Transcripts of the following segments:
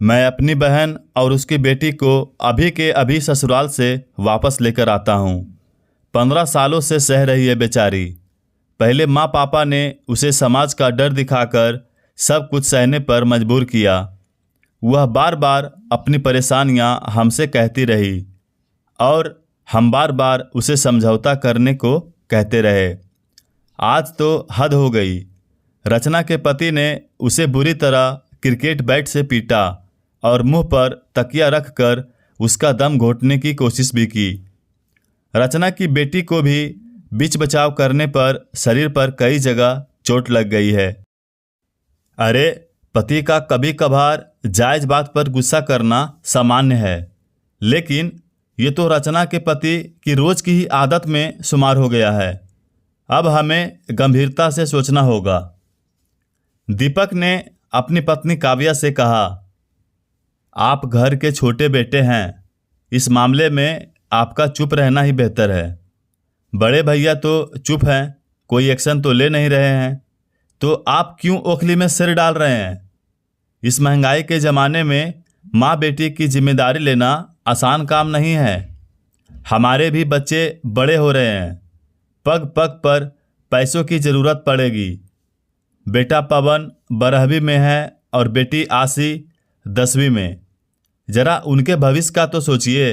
मैं अपनी बहन और उसकी बेटी को अभी के अभी ससुराल से वापस लेकर आता हूँ। 15 सालों से सह रही है बेचारी। पहले माँ पापा ने उसे समाज का डर दिखाकर सब कुछ सहने पर मजबूर किया। वह बार बार अपनी परेशानियाँ हमसे कहती रही और हम बार बार उसे समझौता करने को कहते रहे। आज तो हद हो गई। रचना के पति ने उसे बुरी तरह क्रिकेट बैट से पीटा और मुंह पर तकिया रखकर उसका दम घोटने की कोशिश भी की। रचना की बेटी को भी बीच बचाव करने पर शरीर पर कई जगह चोट लग गई है। अरे, पति का कभी कभार जायज बात पर गुस्सा करना सामान्य है, लेकिन ये तो रचना के पति की रोज की ही आदत में शुमार हो गया है। अब हमें गंभीरता से सोचना होगा। दीपक ने अपनी पत्नी काव्या से कहा, आप घर के छोटे बेटे हैं, इस मामले में आपका चुप रहना ही बेहतर है। बड़े भैया तो चुप हैं, कोई एक्शन तो ले नहीं रहे हैं, तो आप क्यों ओखली में सिर डाल रहे हैं? इस महंगाई के ज़माने में माँ बेटी की जिम्मेदारी लेना आसान काम नहीं है। हमारे भी बच्चे बड़े हो रहे हैं, पग पग पर पैसों की ज़रूरत पड़ेगी। बेटा पवन 12वीं में है और बेटी आशी 10वीं में। जरा उनके भविष्य का तो सोचिए।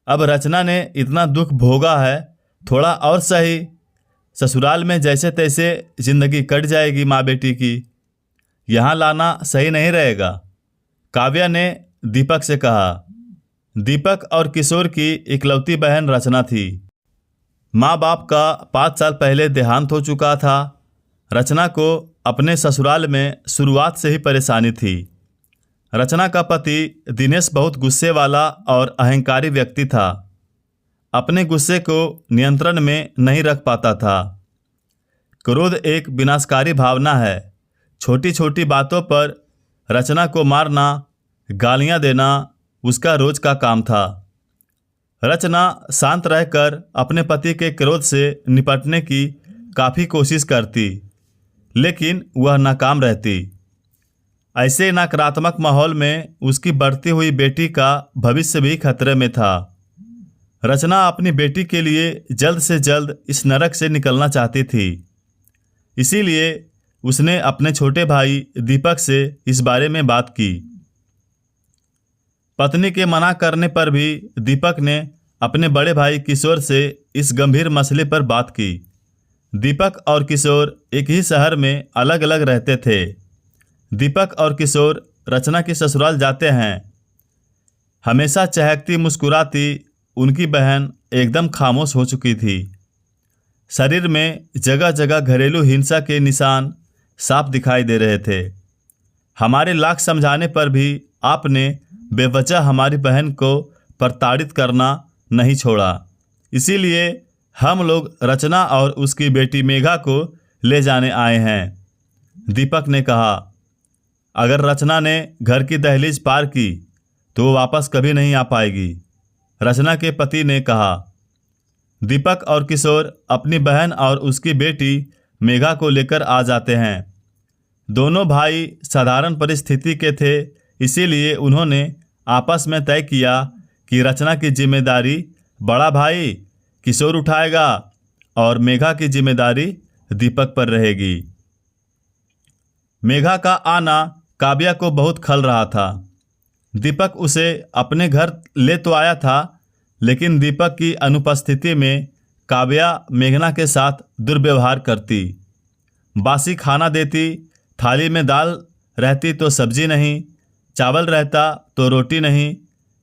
अब रचना ने इतना दुख भोगा है, थोड़ा और सही, ससुराल में जैसे तैसे जिंदगी कट जाएगी माँ बेटी की। यहाँ लाना सही नहीं रहेगा। काव्या ने दीपक से कहा। दीपक और किशोर की इकलौती बहन रचना थी। माँ बाप का 5 साल पहले देहांत हो चुका था। रचना को अपने ससुराल में शुरुआत से ही परेशानी थी। रचना का पति दिनेश बहुत गुस्से वाला और अहंकारी व्यक्ति था। अपने गुस्से को नियंत्रण में नहीं रख पाता था। क्रोध एक विनाशकारी भावना है। छोटी छोटी बातों पर रचना को मारना, गालियां देना उसका रोज का काम था। रचना शांत रहकर अपने पति के क्रोध से निपटने की काफ़ी कोशिश करती, लेकिन वह नाकाम रहती। ऐसे नकारात्मक माहौल में उसकी बढ़ती हुई बेटी का भविष्य भी खतरे में था। रचना अपनी बेटी के लिए जल्द से जल्द इस नरक से निकलना चाहती थी। इसीलिए उसने अपने छोटे भाई दीपक से इस बारे में बात की। पत्नी के मना करने पर भी दीपक ने अपने बड़े भाई किशोर से इस गंभीर मसले पर बात की। दीपक और किशोर एक ही शहर में अलग अलग रहते थे। दीपक और किशोर रचना के ससुराल जाते हैं। हमेशा चहकती मुस्कुराती उनकी बहन एकदम खामोश हो चुकी थी। शरीर में जगह जगह घरेलू हिंसा के निशान साफ दिखाई दे रहे थे। हमारे लाख समझाने पर भी आपने बेवजह हमारी बहन को प्रताड़ित करना नहीं छोड़ा। इसीलिए हम लोग रचना और उसकी बेटी मेघा को ले जाने आए हैं। दीपक ने कहा। अगर रचना ने घर की दहलीज पार की तो वो वापस कभी नहीं आ पाएगी, रचना के पति ने कहा। दीपक और किशोर अपनी बहन और उसकी बेटी मेघा को लेकर आ जाते हैं। दोनों भाई साधारण परिस्थिति के थे, इसीलिए उन्होंने आपस में तय किया कि रचना की जिम्मेदारी बड़ा भाई किशोर उठाएगा और मेघा की जिम्मेदारी दीपक पर रहेगी। मेघा का आना काव्या को बहुत खल रहा था। दीपक उसे अपने घर ले तो आया था, लेकिन दीपक की अनुपस्थिति में काव्या मेघना के साथ दुर्व्यवहार करती। बासी खाना देती, थाली में दाल रहती तो सब्जी नहीं, चावल रहता तो रोटी नहीं,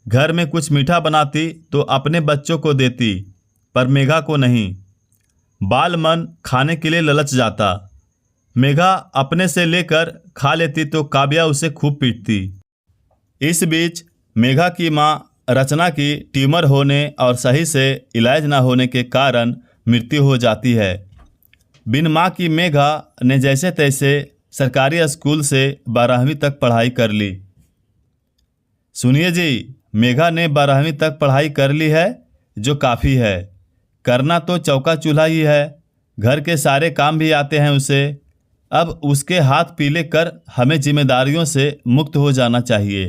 घर में कुछ मीठा बनाती तो अपने बच्चों को देती, पर मेघा को नहीं। बाल मन खाने के लिए ललच जाता। मेघा अपने से लेकर खा लेती तो काव्या उसे खूब पीटती। इस बीच मेघा की माँ रचना की ट्यूमर होने और सही से इलाज न होने के कारण मृत्यु हो जाती है। बिन माँ की मेघा ने जैसे तैसे सरकारी स्कूल से 12वीं तक पढ़ाई कर ली। सुनिए जी, मेघा ने 12वीं तक पढ़ाई कर ली है, जो काफ़ी है। करना तो चौका चूल्हा ही है। घर के सारे काम भी आते हैं उसे। अब उसके हाथ पीले कर हमें जिम्मेदारियों से मुक्त हो जाना चाहिए।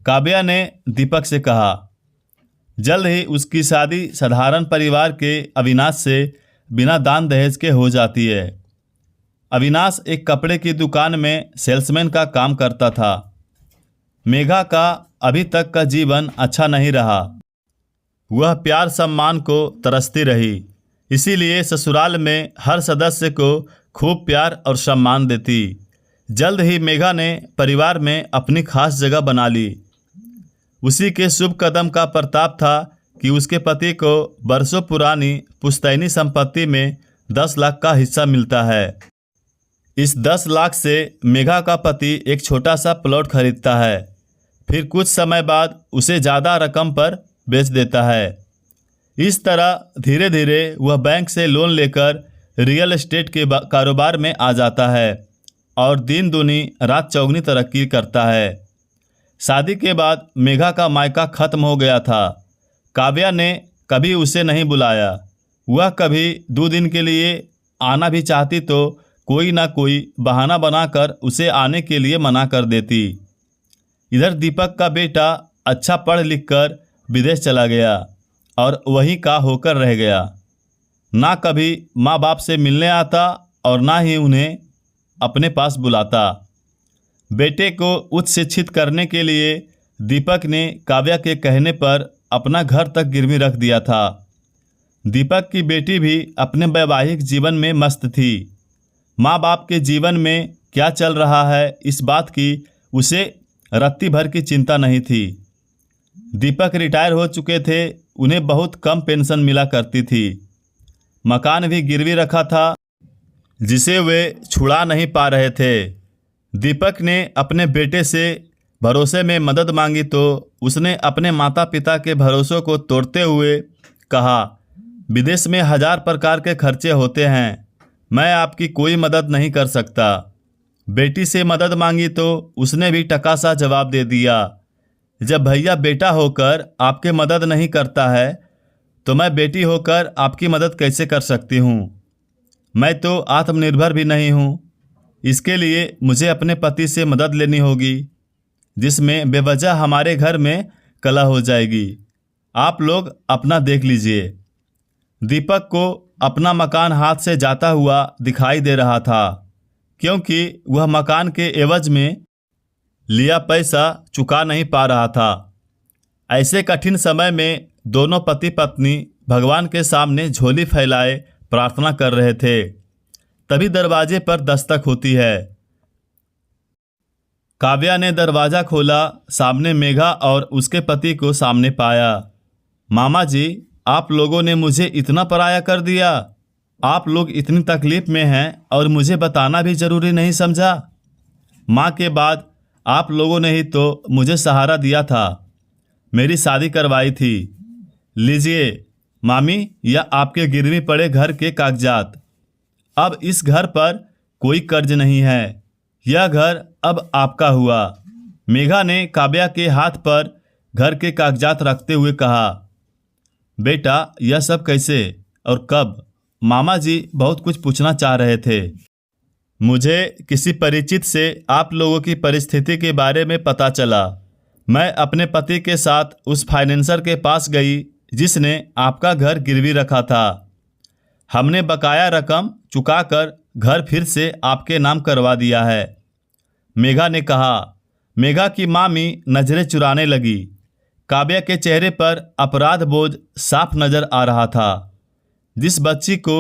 काव्या ने दीपक से कहा। जल्द ही उसकी शादी साधारण परिवार के अविनाश से बिना दान दहेज के हो जाती है। अविनाश एक कपड़े की दुकान में सेल्समैन का काम करता था। मेघा का अभी तक का जीवन अच्छा नहीं रहा। वह प्यार सम्मान को तरसती रही, इसीलिए ससुराल में हर सदस्य को खूब प्यार और सम्मान देती। जल्द ही मेघा ने परिवार में अपनी खास जगह बना ली। उसी के शुभ कदम का प्रताप था कि उसके पति को बरसों पुरानी पुश्तैनी संपत्ति में 10 लाख का हिस्सा मिलता है। इस 10 लाख से मेघा का पति एक छोटा सा प्लॉट खरीदता है, फिर कुछ समय बाद उसे ज़्यादा रकम पर बेच देता है। इस तरह धीरे धीरे वह बैंक से लोन लेकर रियल एस्टेट के कारोबार में आ जाता है और दिन दूनी रात चौगनी तरक्की करता है। शादी के बाद मेघा का मायका खत्म हो गया था। काव्या ने कभी उसे नहीं बुलाया। वह कभी 2 दिन के लिए आना भी चाहती तो कोई ना कोई बहाना बनाकर उसे आने के लिए मना कर देती। इधर दीपक का बेटा अच्छा पढ़ लिख कर विदेश चला गया और वहीं का होकर रह गया। ना कभी माँ बाप से मिलने आता और ना ही उन्हें अपने पास बुलाता। बेटे को उच्च शिक्षित करने के लिए दीपक ने काव्या के कहने पर अपना घर तक गिरवी रख दिया था। दीपक की बेटी भी अपने वैवाहिक जीवन में मस्त थी। माँ बाप के जीवन में क्या चल रहा है इस बात की उसे रत्ती भर की चिंता नहीं थी। दीपक रिटायर हो चुके थे, उन्हें बहुत कम पेंशन मिला करती थी। मकान भी गिरवी रखा था जिसे वे छुड़ा नहीं पा रहे थे। दीपक ने अपने बेटे से भरोसे में मदद मांगी तो उसने अपने माता पिता के भरोसों को तोड़ते हुए कहा, विदेश में 1000 प्रकार के खर्चे होते हैं, मैं आपकी कोई मदद नहीं कर सकता। बेटी से मदद मांगी तो उसने भी टका सा जवाब दे दिया, जब भैया बेटा होकर आपके मदद नहीं करता है तो मैं बेटी होकर आपकी मदद कैसे कर सकती हूँ। मैं तो आत्मनिर्भर भी नहीं हूँ। इसके लिए मुझे अपने पति से मदद लेनी होगी, जिसमें बेवजह हमारे घर में कलह हो जाएगी। आप लोग अपना देख लीजिए। दीपक को अपना मकान हाथ से जाता हुआ दिखाई दे रहा था, क्योंकि वह मकान के एवज में लिया पैसा चुका नहीं पा रहा था। ऐसे कठिन समय में दोनों पति पत्नी भगवान के सामने झोली फैलाए प्रार्थना कर रहे थे। तभी दरवाजे पर दस्तक होती है। काव्या ने दरवाज़ा खोला। सामने मेघा और उसके पति को सामने पाया। मामा जी, आप लोगों ने मुझे इतना पराया कर दिया। आप लोग इतनी तकलीफ में हैं और मुझे बताना भी ज़रूरी नहीं समझा। माँ के बाद आप लोगों ने ही तो मुझे सहारा दिया था, मेरी शादी करवाई थी। लीजिए मामी, यह आपके गिरवी पड़े घर के कागजात। अब इस घर पर कोई कर्ज नहीं है, यह घर अब आपका हुआ। मेघा ने काव्या के हाथ पर घर के कागजात रखते हुए कहा, बेटा यह सब कैसे और कब? मामा जी बहुत कुछ पूछना चाह रहे थे। मुझे किसी परिचित से आप लोगों की परिस्थिति के बारे में पता चला। मैं अपने पति के साथ उस फाइनेंसर के पास गई जिसने आपका घर गिरवी रखा था। हमने बकाया रकम चुकाकर घर फिर से आपके नाम करवा दिया है। मेघा ने कहा। मेघा की मामी नजरें चुराने लगी। काव्या के चेहरे पर अपराध बोझ साफ नजर आ रहा था। जिस बच्ची को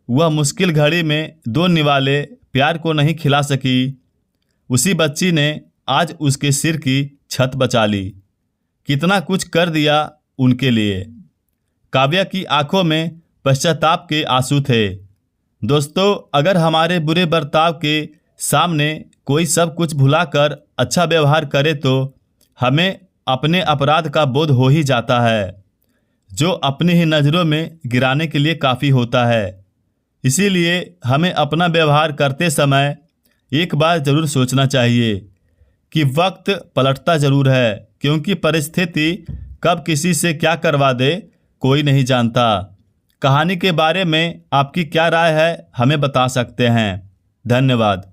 वह मुश्किल घड़ी में 2 निवाले प्यार को नहीं खिला सकी, उसी बच्ची ने आज उसके सिर की छत बचा ली। कितना कुछ कर दिया उनके लिए। काव्या की आंखों में पश्चाताप के आंसू थे। दोस्तों, अगर हमारे बुरे बर्ताव के सामने कोई सब कुछ भुलाकर अच्छा व्यवहार करे तो हमें अपने अपराध का बोध हो ही जाता है, जो अपनी ही नज़रों में गिराने के लिए काफ़ी होता है। इसीलिए हमें अपना व्यवहार करते समय एक बार ज़रूर सोचना चाहिए कि वक्त पलटता ज़रूर है, क्योंकि परिस्थिति कब किसी से क्या करवा दे कोई नहीं जानता। कहानी के बारे में आपकी क्या राय है हमें बता सकते हैं। धन्यवाद।